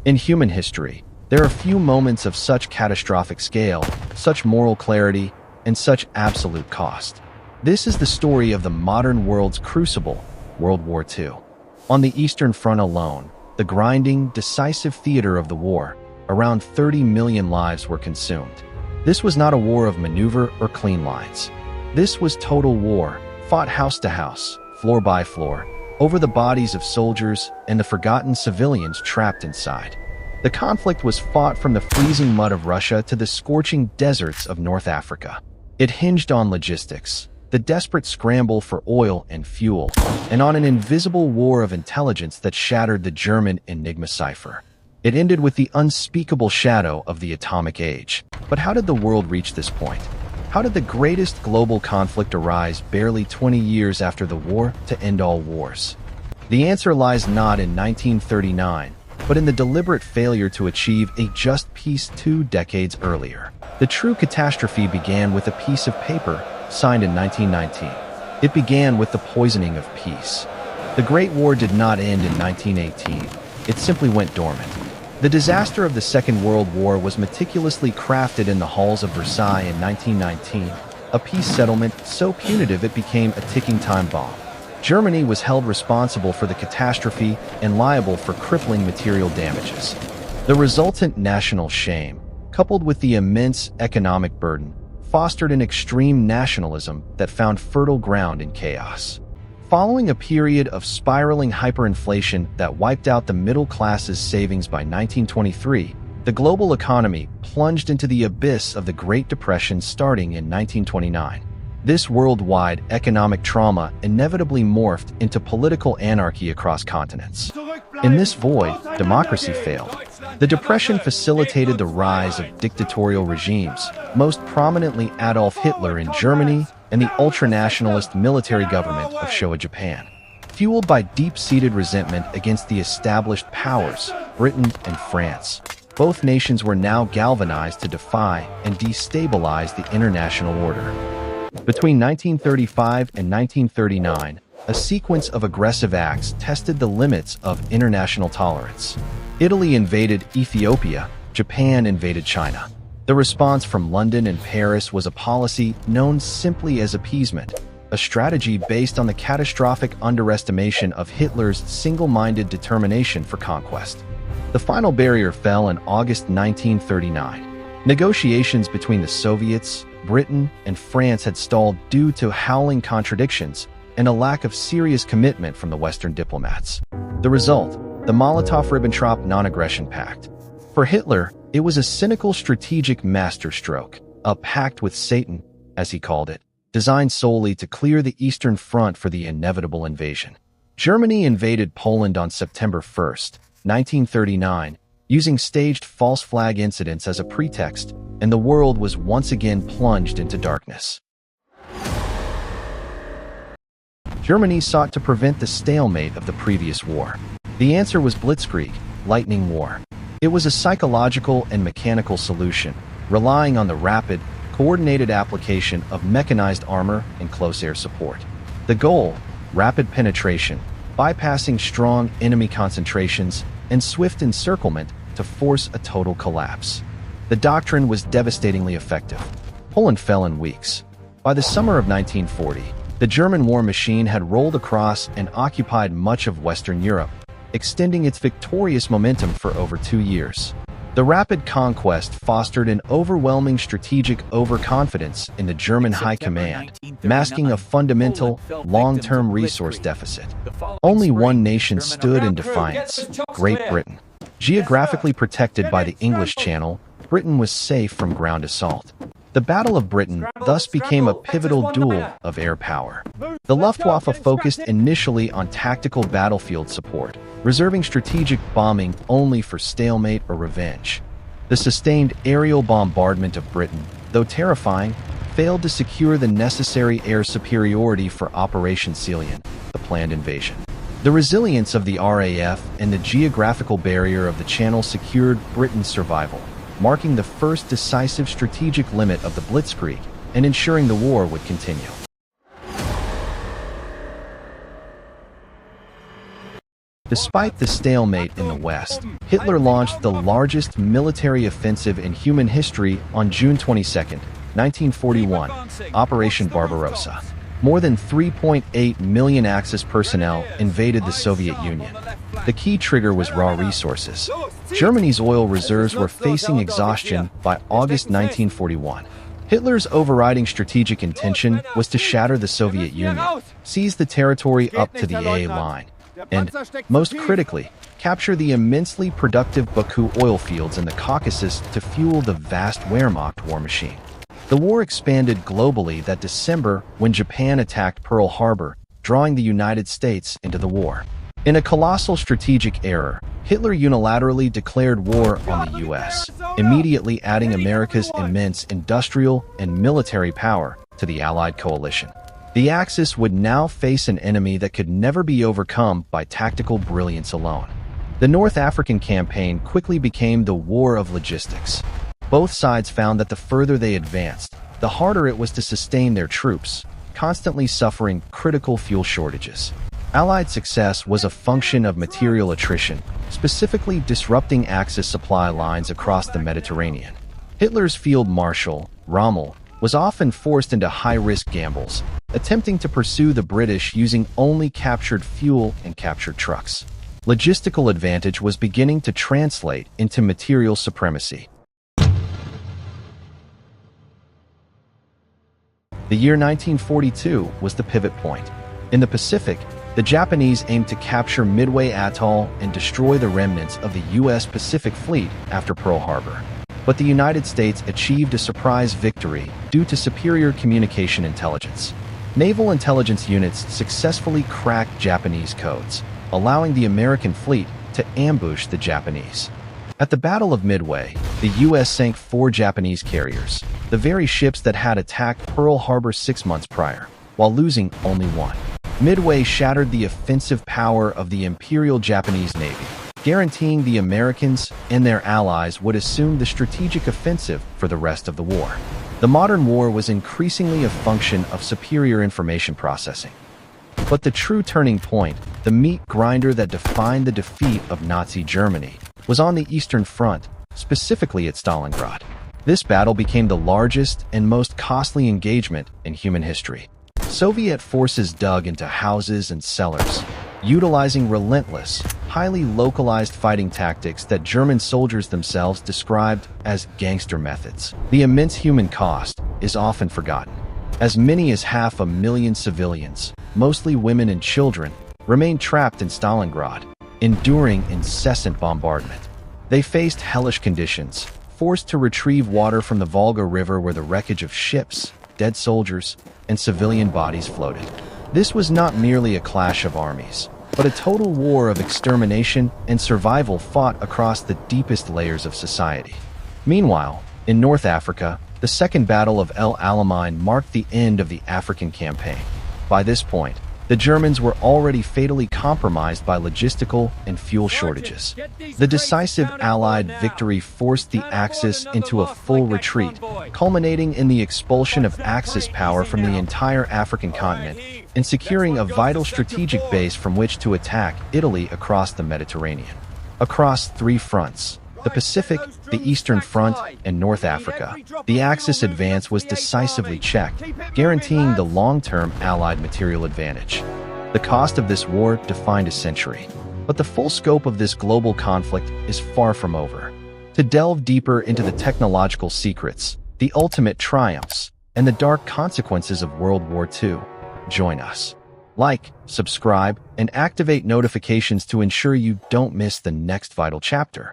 In human history, there are few moments of such catastrophic scale, such moral clarity, and such absolute cost. This is the story of the modern world's crucible, World War II. On the Eastern Front alone, the grinding, decisive theater of the war, around 30 million lives were consumed. This was not a war of maneuver or clean lines. This was total war, fought house to house, floor by floor, over the bodies of soldiers and the forgotten civilians trapped inside. The conflict was fought from the freezing mud of Russia to the scorching deserts of North Africa. It hinged on logistics, the desperate scramble for oil and fuel, and on an invisible war of intelligence that shattered the German Enigma cipher. It ended with the unspeakable shadow of the atomic age. But how did the world reach this point? How did the greatest global conflict arise barely 20 years after the war to end all wars? The answer lies not in 1939, but in the deliberate failure to achieve a just peace 2 decades earlier. The true catastrophe began with a piece of paper signed in 1919. It began with the poisoning of peace. The Great War did not end in 1918. It simply went dormant. The disaster of the Second World War was meticulously crafted in the halls of Versailles in 1919, a peace settlement so punitive it became a ticking time bomb. Germany was held responsible for the catastrophe and liable for crippling material damages. The resultant national shame, coupled with the immense economic burden, fostered an extreme nationalism that found fertile ground in chaos. Following a period of spiraling hyperinflation that wiped out the middle class's savings by 1923, the global economy plunged into the abyss of the Great Depression starting in 1929. This worldwide economic trauma inevitably morphed into political anarchy across continents. In this void, democracy failed. The Depression facilitated the rise of dictatorial regimes, most prominently Adolf Hitler in Germany and the ultranationalist military government of Showa Japan. Fueled by deep-seated resentment against the established powers, Britain and France, both nations were now galvanized to defy and destabilize the international order. Between 1935 and 1939, a sequence of aggressive acts tested the limits of international tolerance. Italy invaded Ethiopia, Japan invaded China. The response from London and Paris was a policy known simply as appeasement, a strategy based on the catastrophic underestimation of Hitler's single-minded determination for conquest. The final barrier fell in August 1939. Negotiations between the Soviets, Britain, and France had stalled due to howling contradictions and a lack of serious commitment from the Western diplomats. The result, the Molotov-Ribbentrop Non-Aggression Pact. For Hitler, it was a cynical strategic masterstroke, a pact with Satan, as he called it, designed solely to clear the Eastern Front for the inevitable invasion. Germany invaded Poland on September 1, 1939, using staged false flag incidents as a pretext, and the world was once again plunged into darkness. Germany sought to prevent the stalemate of the previous war. The answer was Blitzkrieg, lightning war. It was a psychological and mechanical solution, relying on the rapid, coordinated application of mechanized armor and close air support. The goal, rapid penetration, bypassing strong enemy concentrations, and swift encirclement to force a total collapse. The doctrine was devastatingly effective. Poland fell in weeks. By the summer of 1940, the German war machine had rolled across and occupied much of Western Europe, extending its victorious momentum for over 2 years. The rapid conquest fostered an overwhelming strategic overconfidence in the German high command, masking a fundamental, long-term resource deficit. Only one nation stood in defiance: Great Britain. Geographically protected by the English Channel, Britain was safe from ground assault. The Battle of Britain thus became a pivotal duel of air power. The Luftwaffe focused initially on tactical battlefield support, reserving strategic bombing only for stalemate or revenge. The sustained aerial bombardment of Britain, though terrifying, failed to secure the necessary air superiority for Operation Salient, the planned invasion. The resilience of the RAF and the geographical barrier of the Channel secured Britain's survival, marking the first decisive strategic limit of the Blitzkrieg and ensuring the war would continue. Despite the stalemate in the West, Hitler launched the largest military offensive in human history on June 22, 1941, Operation Barbarossa. More than 3.8 million Axis personnel invaded the Soviet Union. The key trigger was raw resources. Germany's oil reserves were facing exhaustion by August 1941. Hitler's overriding strategic intention was to shatter the Soviet Union, seize the territory up to the AA line, and, most critically, capture the immensely productive Baku oil fields in the Caucasus to fuel the vast Wehrmacht war machine. The war expanded globally that December when Japan attacked Pearl Harbor, drawing the United States into the war. In a colossal strategic error, Hitler unilaterally declared war on the U.S., immediately adding America's immense industrial and military power to the Allied coalition. The Axis would now face an enemy that could never be overcome by tactical brilliance alone. The North African campaign quickly became the war of logistics. Both sides found that the further they advanced, the harder it was to sustain their troops, constantly suffering critical fuel shortages. Allied success was a function of material attrition, specifically disrupting Axis supply lines across the Mediterranean. Hitler's field marshal, Rommel, was often forced into high-risk gambles, attempting to pursue the British using only captured fuel and captured trucks. Logistical advantage was beginning to translate into material supremacy. The year 1942 was the pivot point. In the Pacific, the Japanese aimed to capture Midway Atoll and destroy the remnants of the U.S. Pacific Fleet after Pearl Harbor. But the United States achieved a surprise victory due to superior communication intelligence. Naval intelligence units successfully cracked Japanese codes, allowing the American fleet to ambush the Japanese. At the Battle of Midway, the U.S. sank 4 Japanese carriers, the very ships that had attacked Pearl Harbor 6 months prior, while losing only 1. Midway shattered the offensive power of the Imperial Japanese Navy, guaranteeing the Americans and their allies would assume the strategic offensive for the rest of the war. The modern war was increasingly a function of superior information processing. But the true turning point, the meat grinder that defined the defeat of Nazi Germany, was on the Eastern Front, specifically at Stalingrad. This battle became the largest and most costly engagement in human history. Soviet forces dug into houses and cellars, utilizing relentless, highly localized fighting tactics that German soldiers themselves described as gangster methods. The immense human cost is often forgotten. As many as 500,000 civilians, mostly women and children, remained trapped in Stalingrad, enduring incessant bombardment. They faced hellish conditions, forced to retrieve water from the Volga River where the wreckage of ships, dead soldiers, and civilian bodies floated. This was not merely a clash of armies, but a total war of extermination and survival fought across the deepest layers of society. Meanwhile, in North Africa, the Second Battle of El Alamein marked the end of the African campaign. By this point, the Germans were already fatally compromised by logistical and fuel shortages. The decisive Allied victory forced the Axis into a full retreat, culminating in the expulsion of Axis power from the entire African continent and securing a vital strategic base from which to attack Italy across the Mediterranean. Across 3 fronts, the Pacific, the Eastern Front, and North Africa, the Axis advance was decisively checked, guaranteeing the long-term Allied material advantage. The cost of this war defined a century, but the full scope of this global conflict is far from over. To delve deeper into the technological secrets, the ultimate triumphs, and the dark consequences of World War II, join us. Like, subscribe, and activate notifications to ensure you don't miss the next vital chapter.